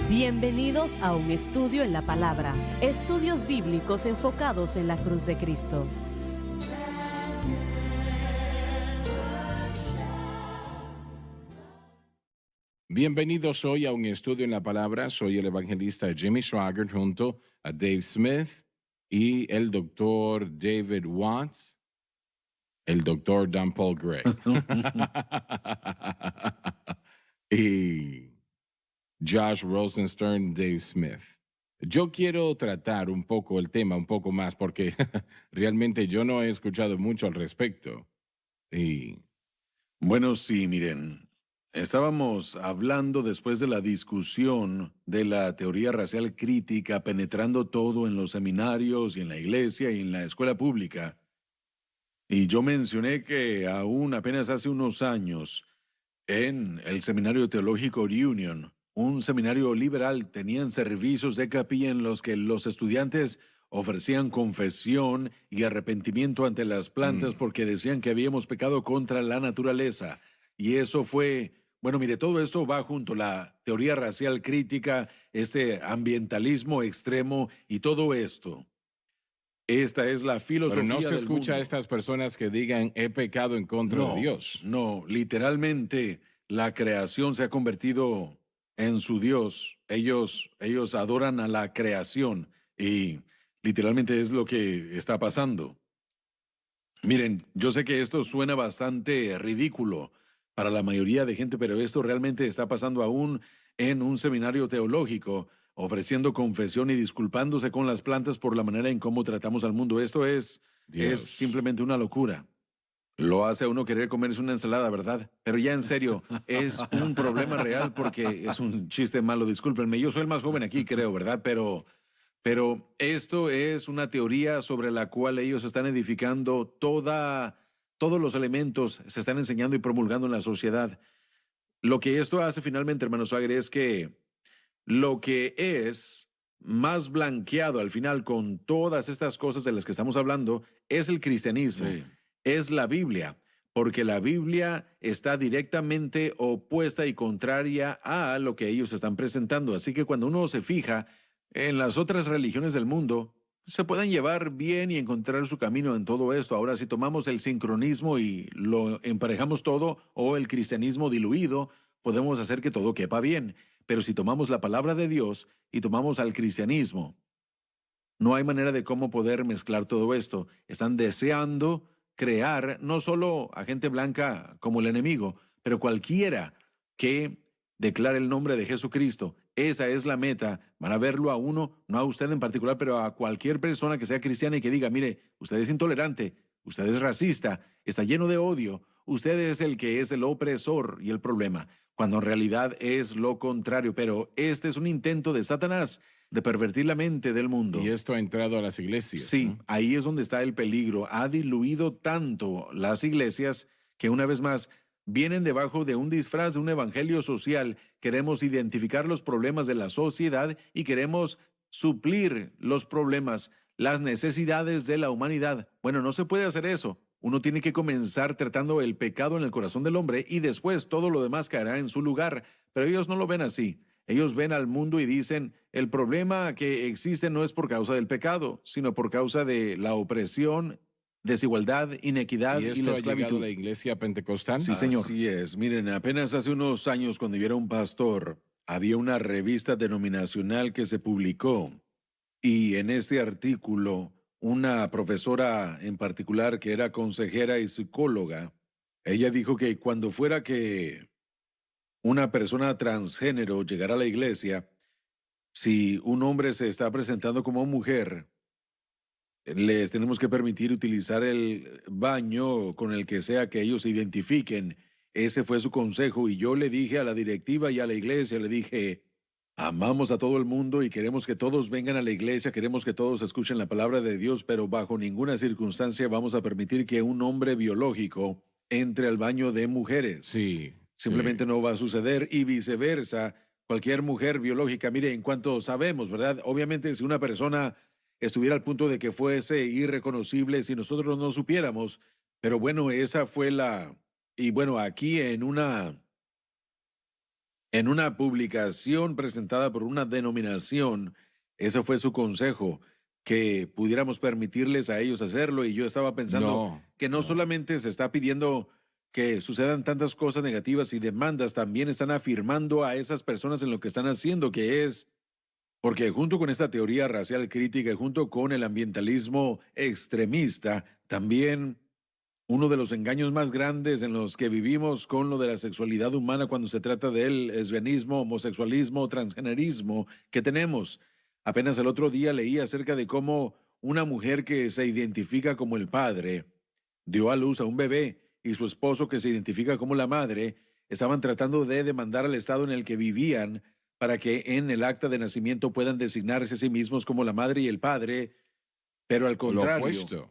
Bienvenidos a un estudio en la palabra, estudios bíblicos enfocados en la cruz de Cristo. Bienvenidos hoy a un estudio en la palabra. Soy el evangelista Jimmy Swaggart junto a Dave Smith y el doctor David Watts, el doctor Dan Paul Gray y Josh Rosenstern, Dave Smith. Yo quiero tratar un poco el tema, un poco más, porque realmente yo no he escuchado mucho al respecto. Y Bueno, sí, miren, estábamos hablando después de la discusión de la teoría racial crítica penetrando todo en los seminarios y en la iglesia y en la escuela pública. Y yo mencioné que aún apenas hace unos años, en el Seminario Teológico Union, un seminario liberal, tenían servicios de capilla en los que los estudiantes ofrecían confesión y arrepentimiento ante las plantas porque decían que habíamos pecado contra la naturaleza. Y eso fue, bueno, mire, todo esto va junto a la teoría racial crítica, este ambientalismo extremo y todo esto. Esta es la pero filosofía no se del escucha a mundo. estas personas que digan he pecado en contra de No, Dios. no, literalmente la creación se ha convertido en su Dios. Ellos adoran a la creación y literalmente es lo que está pasando. Miren, yo sé que esto suena bastante ridículo para la mayoría de gente, pero esto realmente está pasando aún en un seminario teológico, ofreciendo confesión y disculpándose con las plantas por la manera en cómo tratamos al mundo. Esto es Dios. simplemente una locura. Lo hace a uno querer comerse una ensalada, ¿verdad? Pero ya en serio, es un problema real porque es un chiste malo, discúlpenme. Yo soy el más joven aquí, creo, ¿verdad? Pero esto es una teoría sobre la cual ellos están edificando todos los elementos, se están enseñando y promulgando en la sociedad. Lo que esto hace finalmente, hermano Swagger, es que lo que es más blanqueado al final con todas estas cosas de las que estamos hablando es el cristianismo, Sí. es la Biblia, porque la Biblia está directamente opuesta y contraria a lo que ellos están presentando. Así que cuando uno se fija en las otras religiones del mundo, se pueden llevar bien y encontrar su camino en todo esto. Ahora, si tomamos el sincronismo y lo emparejamos todo, o el cristianismo diluido, podemos hacer que todo quepa bien. Pero si tomamos la palabra de Dios y tomamos al cristianismo, no hay manera de cómo poder mezclar todo esto. Están deseando crear no solo a gente blanca como el enemigo, pero cualquiera que declare el nombre de Jesucristo. Esa es la meta. Van a verlo a uno, no a usted en particular, pero a cualquier persona que sea cristiana y que diga, mire, usted es intolerante, usted es racista, está lleno de odio, usted es el que es el opresor y el problema, cuando en realidad es lo contrario. Pero este es un intento de Satanás de pervertir la mente del mundo. Y esto ha entrado a las iglesias. Sí, ¿no? ahí es donde está el peligro. Ha diluido tanto las iglesias que una vez más vienen debajo de un disfraz de un evangelio social. Queremos identificar los problemas de la sociedad y queremos suplir los problemas, las necesidades de la humanidad. Bueno, no se puede hacer eso. Uno tiene que comenzar tratando el pecado en el corazón del hombre y después todo lo demás caerá en su lugar. Pero ellos no lo ven así. Ellos ven al mundo y dicen, el problema que existe no es por causa del pecado, sino por causa de la opresión, desigualdad, inequidad ¿Y y esto la ha llegado a esclavitud. la iglesia pentecostal? Sí, señor. Así es. Miren, apenas hace unos años, cuando yo era un pastor, había una revista denominacional que se publicó y en ese artículo, una profesora en particular que era consejera y psicóloga, ella dijo que cuando fuera que una persona transgénero llegara a la iglesia, si un hombre se está presentando como mujer, les tenemos que permitir utilizar el baño con el que sea que ellos se identifiquen. Ese fue su consejo y yo le dije a la directiva y a la iglesia, le dije, amamos a todo el mundo y queremos que todos vengan a la iglesia, queremos que todos escuchen la palabra de Dios, pero bajo ninguna circunstancia vamos a permitir que un hombre biológico entre al baño de mujeres. Sí. Simplemente sí. no va a suceder y viceversa. Cualquier mujer biológica, mire, en cuanto sabemos, ¿verdad? Obviamente, si una persona estuviera al punto de que fuese irreconocible, si nosotros no supiéramos, pero bueno, esa fue la... Y bueno, aquí En una publicación presentada por una denominación, ese fue su consejo, que pudiéramos permitirles a ellos hacerlo. Y yo estaba pensando No, que no no. solamente se está pidiendo que sucedan tantas cosas negativas y demandas, también están afirmando a esas personas en lo que están haciendo, que es porque junto con esta teoría racial crítica y junto con el ambientalismo extremista, también uno de los engaños más grandes en los que vivimos con lo de la sexualidad humana cuando se trata del lesbianismo, homosexualismo, transgenerismo que tenemos. Apenas el otro día leí acerca de cómo una mujer que se identifica como el padre dio a luz a un bebé y su esposo que se identifica como la madre estaban tratando de demandar al estado en el que vivían para que en el acta de nacimiento puedan designarse a sí mismos como la madre y el padre, pero al Lo contrario. opuesto.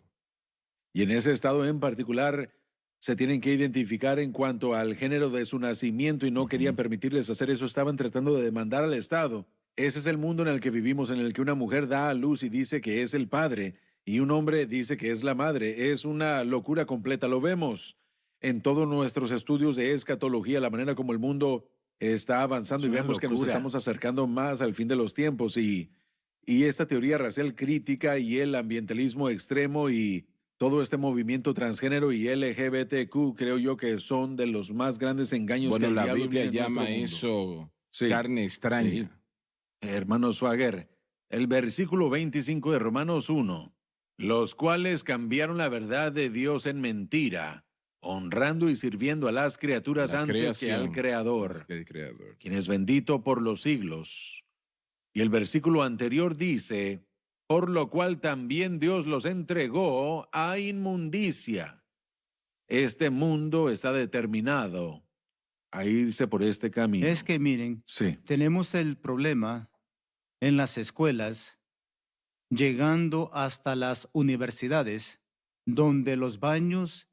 Y en ese estado en particular se tienen que identificar en cuanto al género de su nacimiento y no querían permitirles hacer eso. Estaban tratando de demandar al Estado. Ese es el mundo en el que vivimos, en el que una mujer da a luz y dice que es el padre y un hombre dice que es la madre. Es una locura completa. Lo vemos en todos nuestros estudios de escatología, la manera como el mundo está avanzando y Es una vemos que nos locura. estamos acercando más al fin de los tiempos y esta teoría racial crítica y el ambientalismo extremo y todo este movimiento transgénero y LGBTQ, creo yo que son de los más grandes engaños Bueno, que el la diablo Biblia tiene en nuestro llama mundo. eso Sí, carne extraña. sí. Hermano Swagger, el versículo 25 de Romanos 1, los cuales cambiaron la verdad de Dios en mentira, honrando y sirviendo a las criaturas La antes que al creación, Creador, más que el creador. quien es bendito por los siglos. Y el versículo anterior dice, por lo cual también Dios los entregó a inmundicia. Este mundo está determinado a irse por este camino. Es que miren, Sí, tenemos el problema en las escuelas, llegando hasta las universidades, donde los baños,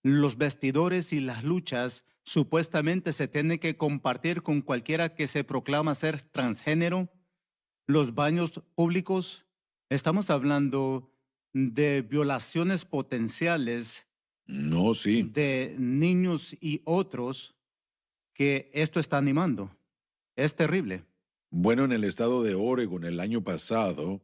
los vestidores y las luchas supuestamente se tienen que compartir con cualquiera que se proclama ser transgénero. Los baños públicos, estamos hablando de violaciones potenciales no, sí. de niños y otros que esto está animando. Es terrible. Bueno, en el estado de Oregon el año pasado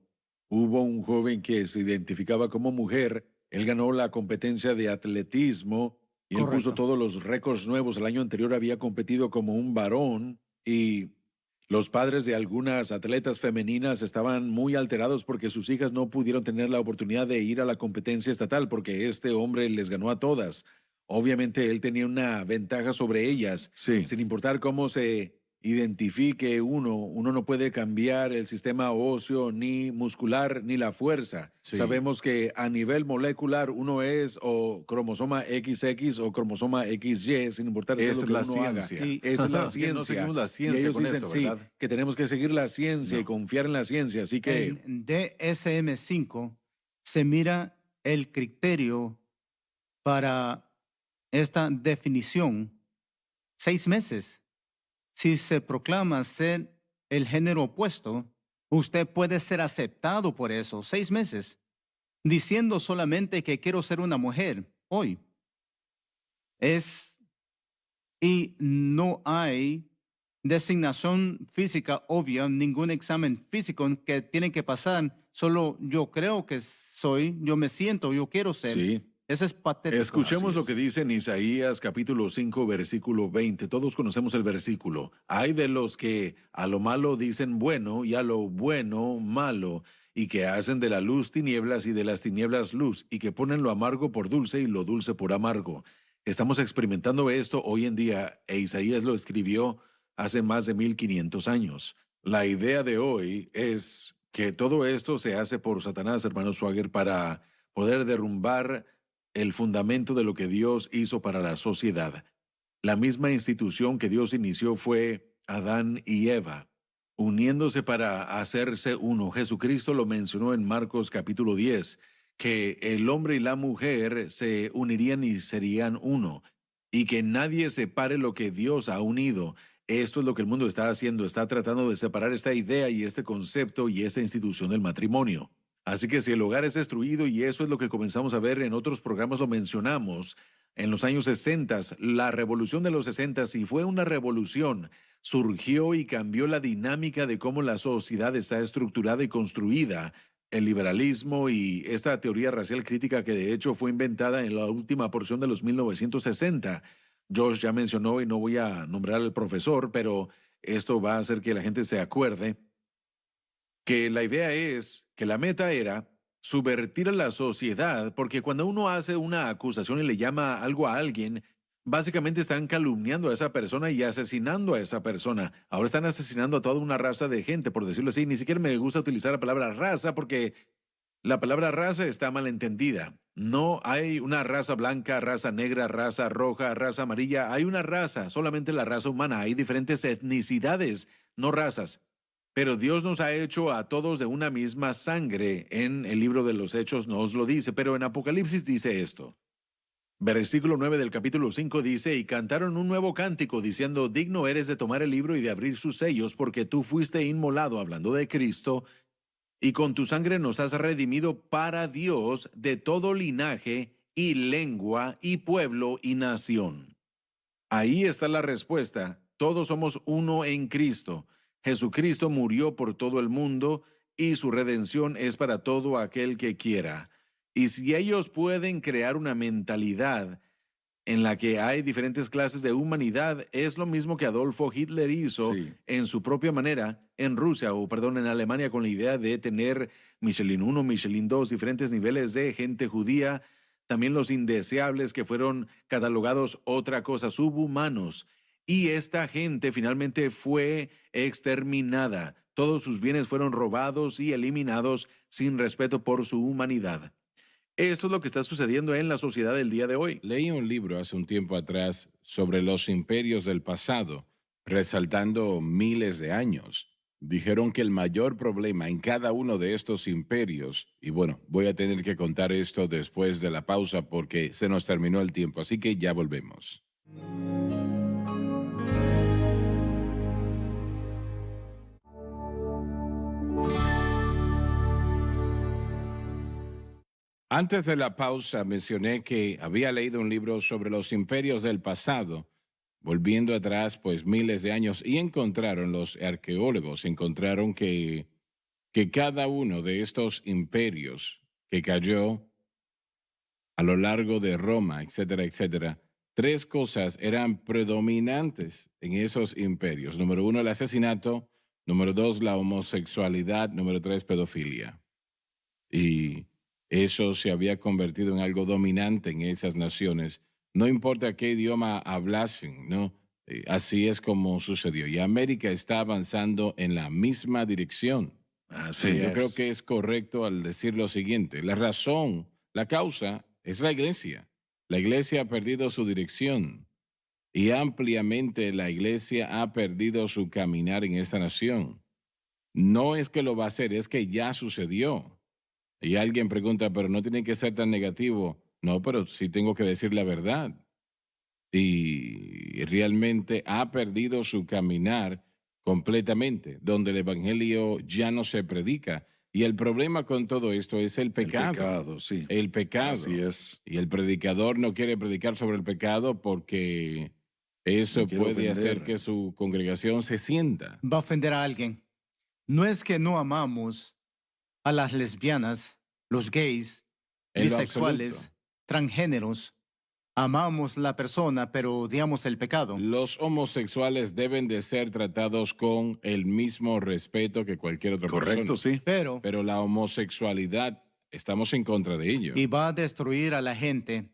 hubo un joven que se identificaba como mujer. Él ganó la competencia de atletismo y él puso Correcto. todos los récords nuevos. El año anterior había competido como un varón y los padres de algunas atletas femeninas estaban muy alterados porque sus hijas no pudieron tener la oportunidad de ir a la competencia estatal porque este hombre les ganó a todas. Obviamente él tenía una ventaja sobre ellas. Sí. Sin importar cómo se identifique uno no puede cambiar el sistema óseo, ni muscular, ni la fuerza. Sí. Sabemos que a nivel molecular uno es o cromosoma XX o cromosoma XY, sin importar qué Esa lo es que la uno haga. ciencia. Y- Esa es la Que ciencia. no seguimos la Y ciencia ellos con dicen, esto, sí, ¿verdad? que tenemos que seguir la ciencia y No. confiar en la ciencia. Así que, En DSM-5 se mira el criterio para esta definición 6 meses. Si se proclama ser el género opuesto, usted puede ser aceptado por eso 6 meses, diciendo solamente que quiero ser una mujer hoy. Y no hay designación física obvia, ningún examen físico que tienen que pasar. Solo yo creo que soy, yo me siento, yo quiero ser. sí. Eso es patético. Escuchemos Así lo es. que dice en Isaías capítulo 5, versículo 20. Todos conocemos el versículo. Hay de los que a lo malo dicen bueno y a lo bueno malo, y que hacen de la luz tinieblas y de las tinieblas luz, y que ponen lo amargo por dulce y lo dulce por amargo. Estamos experimentando esto hoy en día, e Isaías lo escribió hace más de 1500 años. La idea de hoy es que todo esto se hace por Satanás, hermano Swagger, para poder derrumbar el fundamento de lo que Dios hizo para la sociedad. La misma institución que Dios inició fue Adán y Eva, uniéndose para hacerse uno. Jesucristo lo mencionó en Marcos capítulo 10, que el hombre y la mujer se unirían y serían uno, y que nadie separe lo que Dios ha unido. Esto es lo que el mundo está haciendo, está tratando de separar esta idea y este concepto y esta institución del matrimonio. Así que si el hogar es destruido, y eso es lo que comenzamos a ver en otros programas, lo mencionamos, en los años 60, la revolución de los 60, y fue una revolución. surgió y cambió la dinámica de cómo la sociedad está estructurada y construida. El liberalismo y esta teoría racial crítica que de hecho fue inventada en la última porción de los 1960. Josh ya mencionó, y no voy a nombrar al profesor, pero esto va a hacer que la gente se acuerde, que la idea es que la meta era subvertir a la sociedad, porque cuando uno hace una acusación y le llama algo a alguien, básicamente están calumniando a esa persona y asesinando a esa persona. Ahora están asesinando a toda una raza de gente, por decirlo así. Ni siquiera me gusta utilizar la palabra raza porque la palabra raza está mal entendida. No hay una raza blanca, raza negra, raza roja, raza amarilla. Hay una raza, solamente la raza humana. Hay diferentes etnicidades, no razas. Pero Dios nos ha hecho a todos de una misma sangre. En el libro de los Hechos nos lo dice, pero en Apocalipsis dice esto. Versículo 9 del capítulo 5 dice, y cantaron un nuevo cántico diciendo, digno eres de tomar el libro y de abrir sus sellos, porque tú fuiste inmolado, hablando de Cristo, y con tu sangre nos has redimido para Dios de todo linaje y lengua y pueblo y nación. Ahí está la respuesta. Todos somos uno en Cristo. Jesucristo murió por todo el mundo y su redención es para todo aquel que quiera. Y si ellos pueden crear una mentalidad en la que hay diferentes clases de humanidad, es lo mismo que Adolfo Hitler hizo en su propia manera en Rusia, en Alemania, con la idea de tener Michelin 1, Michelin 2, diferentes niveles de gente judía, también los indeseables que fueron catalogados otra cosa, subhumanos. Y esta gente finalmente fue exterminada. Todos sus bienes fueron robados y eliminados sin respeto por su humanidad. Esto es lo que está sucediendo en la sociedad del día de hoy. Leí un libro hace un tiempo atrás sobre los imperios del pasado, resaltando miles de años. Dijeron que el mayor problema en cada uno de estos imperios, y bueno, voy a tener que contar esto después de la pausa porque se nos terminó el tiempo, así que ya volvemos. Antes de la pausa mencioné que había leído un libro sobre los imperios del pasado, volviendo atrás pues miles de años, y los arqueólogos encontraron que cada uno de estos imperios que cayó a lo largo de Roma, etcétera, etcétera, tres cosas eran predominantes en esos imperios. Número uno, el asesinato. Número dos, la homosexualidad. Número tres, pedofilia. Y eso se había convertido en algo dominante en esas naciones. No importa qué idioma hablasen, ¿no? Así es como sucedió. Y América está avanzando en la misma dirección. Así es. Yo creo que es correcto al decir lo siguiente. La razón, la causa, es la iglesia. La iglesia ha perdido su dirección. Y ampliamente la iglesia ha perdido su caminar en esta nación. No es que lo va a hacer, es que ya sucedió. Y alguien pregunta, pero no tiene que ser tan negativo. No, pero sí tengo que decir la verdad. Y realmente ha perdido su caminar completamente, donde el evangelio ya no se predica. Y el problema con todo esto es el pecado. El pecado, sí. El pecado. Así es. Y el predicador no quiere predicar sobre el pecado porque eso puede hacer que su congregación se sienta. Va a ofender a alguien. No es que no amamos a las lesbianas, los gays, bisexuales, transgéneros. Amamos la persona, pero odiamos el pecado. Los homosexuales deben de ser tratados con el mismo respeto que cualquier otra persona. Correcto, sí. Pero la homosexualidad, estamos en contra de ello. Y va a destruir a la gente.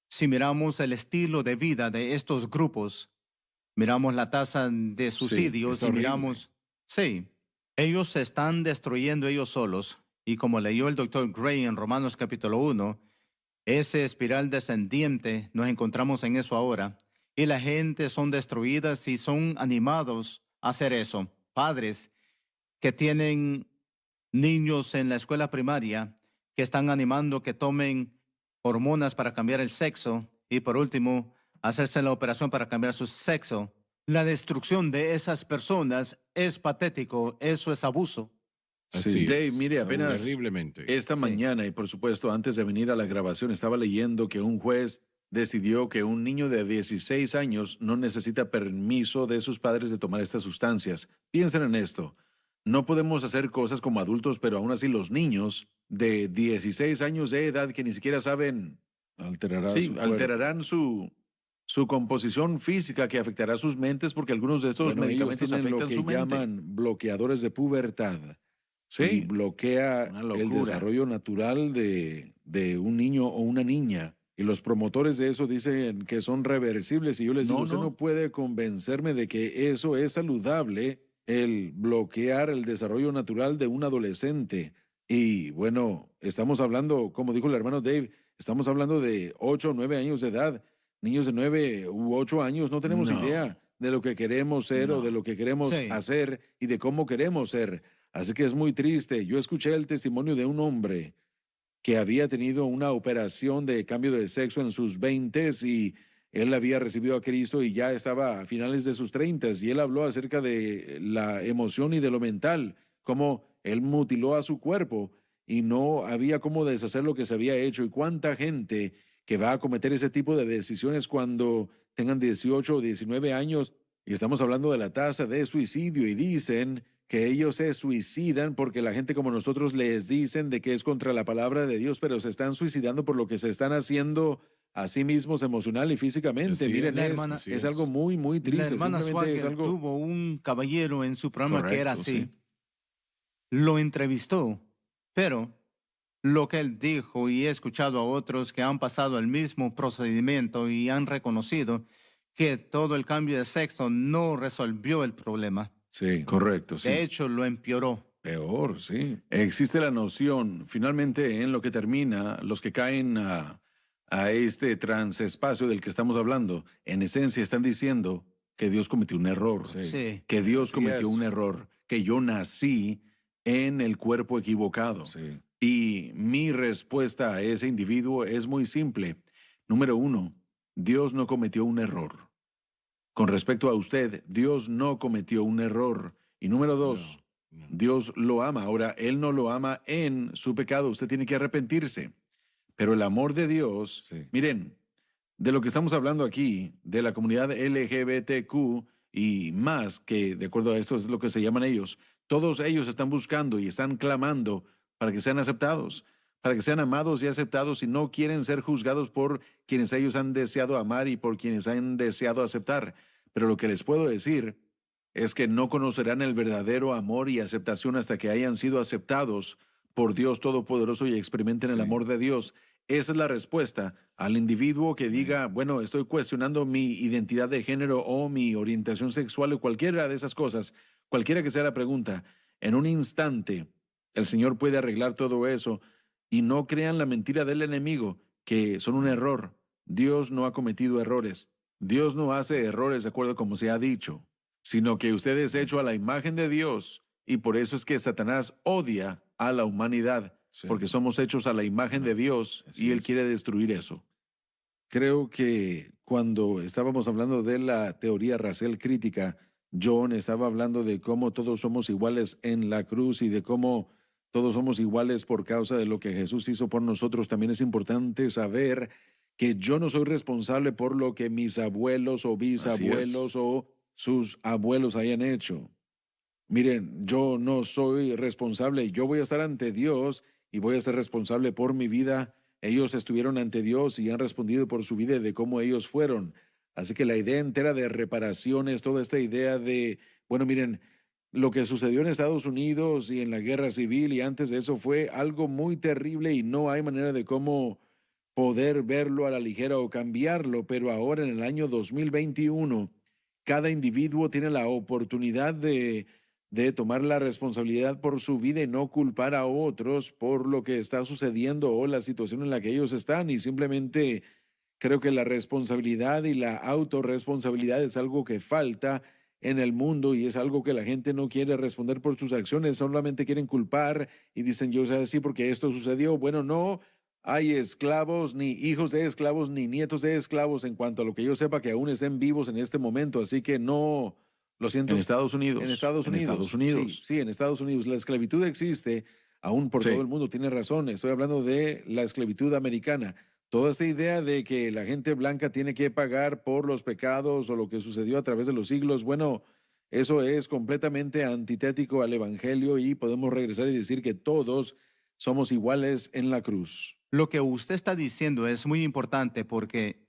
Si miramos el estilo de vida de estos grupos, miramos la tasa de suicidios y miramos... Sí, ellos se están destruyendo ellos solos. Y como leyó el Dr. Gray en Romanos capítulo 1, ese espiral descendiente, nos encontramos en eso ahora. Y la gente son destruidas y son animados a hacer eso. Padres que tienen niños en la escuela primaria que están animando que tomen hormonas para cambiar el sexo y por último, hacerse la operación para cambiar su sexo. La destrucción de esas personas es patético, eso es abuso. Sí, Dave, mire, apenas terriblemente. esta mañana, y por supuesto antes de venir a la grabación, estaba leyendo que un juez decidió que un niño de 16 años no necesita permiso de sus padres de tomar estas sustancias. Piensen en esto. No podemos hacer cosas como adultos, pero aún así los niños de 16 años de edad que ni siquiera saben, alterarán su composición física, que afectará sus mentes, porque algunos de estos medicamentos afectan su mente. Llaman bloqueadores de pubertad. Sí, Y bloquea una el locura. desarrollo natural de un niño o una niña. Y los promotores de eso dicen que son reversibles. Y yo les digo, No, usted no. no puede convencerme de que eso es saludable, el bloquear el desarrollo natural de un adolescente. Y bueno, estamos hablando, como dijo el hermano Dave, estamos hablando de 8 o 9 años de edad. Niños de 9 u 8 años no tenemos No. idea de lo que queremos ser o No. de lo que queremos Sí. hacer y de cómo queremos ser. Así que es muy triste. Yo escuché el testimonio de un hombre que había tenido una operación de cambio de sexo en sus 20s y él había recibido a Cristo y ya estaba a finales de sus 30s, y él habló acerca de la emoción y de lo mental, cómo él mutiló a su cuerpo y no había cómo deshacer lo que se había hecho. Y cuánta gente que va a cometer ese tipo de decisiones cuando tengan 18 o 19 años, y estamos hablando de la tasa de suicidio, y dicen que ellos se suicidan porque la gente como nosotros les dicen de que es contra la palabra de Dios, pero se están suicidando por lo que se están haciendo a sí mismos emocional y físicamente. Así Miren, La es, hermana- así es algo muy, muy La triste. hermana Simplemente es Swagger algo... tuvo un caballero en su programa que era Correcto, así. sí. Lo entrevistó, pero lo que él dijo, y he escuchado a otros que han pasado el mismo procedimiento y han reconocido que todo el cambio de sexo no resolvió el problema. Sí, Correcto, sí. De hecho, lo empeoró. peor, sí. Existe la noción, finalmente, en lo que termina, los que caen a este transespacio del que estamos hablando, en esencia están diciendo que Dios cometió un error. Sí. Que Dios Así cometió es. un error, que yo nací en el cuerpo equivocado. Sí. Y mi respuesta a ese individuo es muy simple. Número 1, Dios no cometió un error. Con respecto a usted, Dios no cometió un error. Y número 2, No. Dios lo ama. Ahora, Él no lo ama en su pecado. Usted tiene que arrepentirse. Pero el amor de Dios, Sí. miren, de lo que estamos hablando aquí, de la comunidad LGBTQ y más, que de acuerdo a esto es lo que se llaman ellos, todos ellos están buscando y están clamando para que sean aceptados, para que sean amados y aceptados, y no quieren ser juzgados por quienes ellos han deseado amar y por quienes han deseado aceptar. Pero lo que les puedo decir es que no conocerán el verdadero amor y aceptación hasta que hayan sido aceptados por Dios Todopoderoso y experimenten el Sí. amor de Dios. Esa es la respuesta al individuo que diga, bueno, estoy cuestionando mi identidad de género o mi orientación sexual o cualquiera de esas cosas, cualquiera que sea la pregunta. En un instante, el Señor puede arreglar todo eso, y no crean la mentira del enemigo, que son un error. Dios no ha cometido errores. Dios no hace errores de acuerdo como se ha dicho, sino que usted es hecho a la imagen de Dios, y por eso es que Satanás odia a la humanidad, Sí. porque somos hechos a la imagen de Dios, Así y Él es. quiere destruir eso. Creo que cuando estábamos hablando de la teoría racial crítica, John estaba hablando de cómo todos somos iguales en la cruz y de cómo todos somos iguales por causa de lo que Jesús hizo por nosotros. También es importante saber que yo no soy responsable por lo que mis abuelos o bisabuelos o sus abuelos hayan hecho. Miren, yo no soy responsable. Yo voy a estar ante Dios y voy a ser responsable por mi vida. Ellos estuvieron ante Dios y han respondido por su vida y de cómo ellos fueron. Así que la idea entera de reparaciones, toda esta idea de, bueno, miren, lo que sucedió en Estados Unidos y en la guerra civil y antes de eso fue algo muy terrible y no hay manera de cómo poder verlo a la ligera o cambiarlo, pero ahora en el año 2021, cada individuo tiene la oportunidad de tomar la responsabilidad por su vida y no culpar a otros por lo que está sucediendo o la situación en la que ellos están. Y simplemente creo que la responsabilidad y la autorresponsabilidad es algo que falta en el mundo y es algo que la gente no quiere responder por sus acciones, solamente quieren culpar y dicen, yo sé así porque esto sucedió. Bueno, no hay esclavos, ni hijos de esclavos, ni nietos de esclavos, en cuanto a lo que yo sepa, que aún estén vivos en este momento. Así que no, lo siento. En Estados Unidos. En Estados Unidos. En Estados Unidos. Sí, sí, en Estados Unidos. La esclavitud existe aún por Sí. todo el mundo, tiene razón. Estoy hablando de la esclavitud americana. Toda esta idea de que la gente blanca tiene que pagar por los pecados o lo que sucedió a través de los siglos, bueno, eso es completamente antitético al Evangelio y podemos regresar y decir que todos somos iguales en la cruz. Lo que usted está diciendo es muy importante porque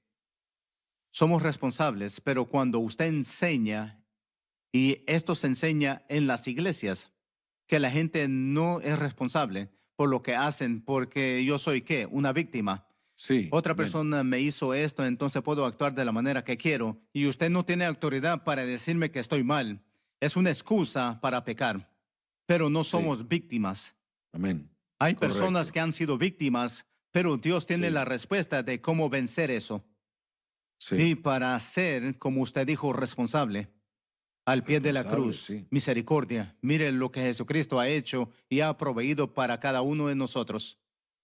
somos responsables, pero cuando usted enseña, y esto se enseña en las iglesias, que la gente no es responsable por lo que hacen, porque yo soy, ¿qué? Una víctima. Sí. Otra amén. persona me hizo esto, entonces puedo actuar de la manera que quiero, y usted no tiene autoridad para decirme que estoy mal. Es una excusa para pecar, pero no somos víctimas. Amén. Hay Correcto. personas que han sido víctimas, pero Dios tiene Sí. la respuesta de cómo vencer eso. Sí. Y para ser, como usted dijo, responsable, al pie de la Responsable, cruz, sí. misericordia. Mire lo que Jesucristo ha hecho y ha proveído para cada uno de nosotros.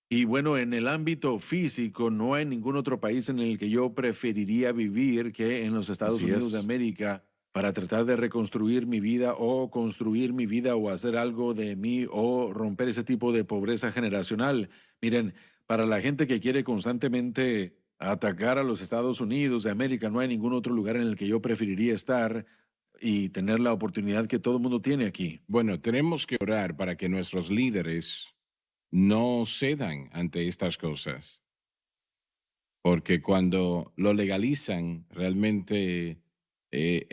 Y bueno, en el ámbito físico, no hay ningún otro país en el que yo preferiría vivir que en los Estados Así Unidos es. de América para tratar de reconstruir mi vida o construir mi vida o hacer algo de mí o romper ese tipo de pobreza generacional. Miren, para la gente que quiere constantemente atacar a los Estados Unidos de América, no hay ningún otro lugar en el que yo preferiría estar y tener la oportunidad que todo el mundo tiene aquí. Bueno, tenemos que orar para que nuestros líderes no cedan ante estas cosas, porque cuando lo legalizan realmente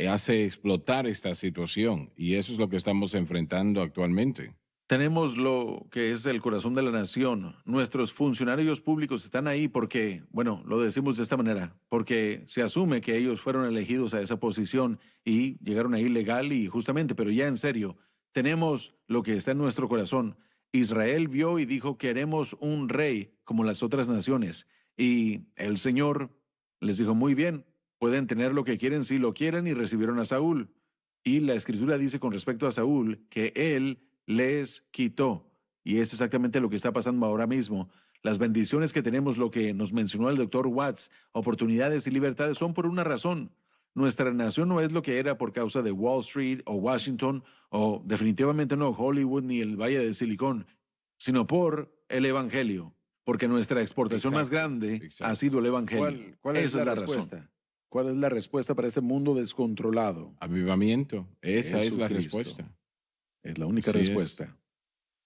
hace explotar esta situación y eso es lo que estamos enfrentando actualmente. Tenemos lo que es el corazón de la nación. Nuestros funcionarios públicos están ahí porque, bueno, lo decimos de esta manera, porque se asume que ellos fueron elegidos a esa posición y llegaron ahí legal y justamente, pero ya en serio, tenemos lo que está en nuestro corazón. Israel vio y dijo, queremos un rey como las otras naciones. Y el Señor les dijo, muy bien, pueden tener lo que quieren si lo quieren y recibieron a Saúl. Y la escritura dice con respecto a Saúl que él les quitó. Y es exactamente lo que está pasando ahora mismo. Las bendiciones que tenemos, lo que nos mencionó el doctor Watts, oportunidades y libertades son por una razón. Nuestra nación no es lo que era por causa de Wall Street o Washington o definitivamente no Hollywood ni el Valle de Silicón, sino por el Evangelio. Porque nuestra exportación más Exacto, grande exacto. ha sido el Evangelio. ¿Cuál es Esa la la respuesta? razón. ¿Cuál es la respuesta para este mundo descontrolado? Avivamiento, esa es la Jesucristo. respuesta. Es la única Así es. respuesta.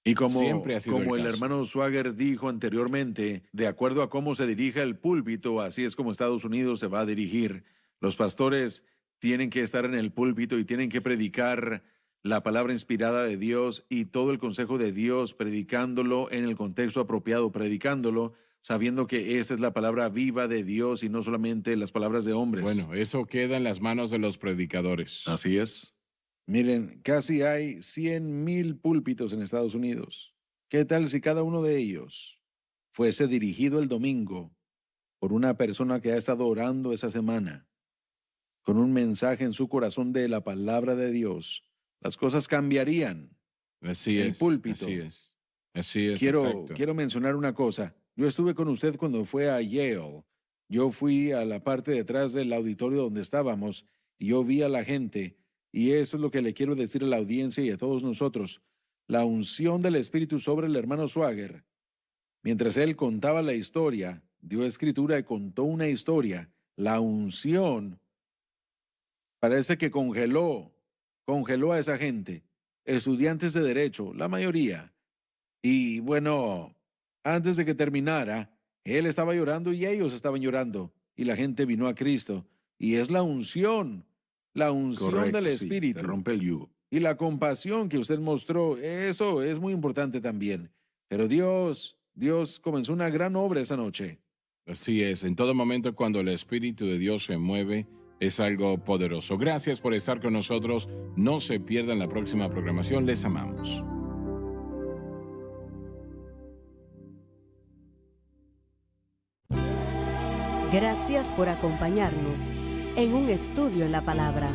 Y como, Siempre ha sido como el el caso. hermano Swagger dijo anteriormente, de acuerdo a cómo se dirija el púlpito, así es como Estados Unidos se va a dirigir. Los pastores tienen que estar en el púlpito y tienen que predicar la palabra inspirada de Dios y todo el consejo de Dios, predicándolo en el contexto apropiado, predicándolo sabiendo que esta es la palabra viva de Dios y no solamente las palabras de hombres. Bueno, eso queda en las manos de los predicadores. Así es. Miren, casi hay 100,000 púlpitos en Estados Unidos. ¿Qué tal si cada uno de ellos fuese dirigido el domingo por una persona que ha estado orando esa semana, con un mensaje en su corazón de la palabra de Dios? Las cosas cambiarían. Así el es. púlpito. Así es. Así es. Quiero exacto. mencionar una cosa. Yo estuve con usted cuando fue a Yale. Yo fui a la parte de atrás del auditorio donde estábamos y yo vi a la gente. Y eso es lo que le quiero decir a la audiencia y a todos nosotros. La unción del Espíritu sobre el hermano Swagger. Mientras él contaba la historia, dio escritura y contó una historia. La unción parece que congeló a esa gente. Estudiantes de derecho, la mayoría. Y bueno, antes de que terminara, él estaba llorando y ellos estaban llorando. Y la gente vino a Cristo. Y es la unción Correcto, del sí, Espíritu. te rompe el yugo. Y la compasión que usted mostró, eso es muy importante también. Pero Dios comenzó una gran obra esa noche. Así es. En todo momento cuando el Espíritu de Dios se mueve, es algo poderoso. Gracias por estar con nosotros. No se pierdan la próxima programación. Les amamos. Gracias por acompañarnos en un estudio en la palabra.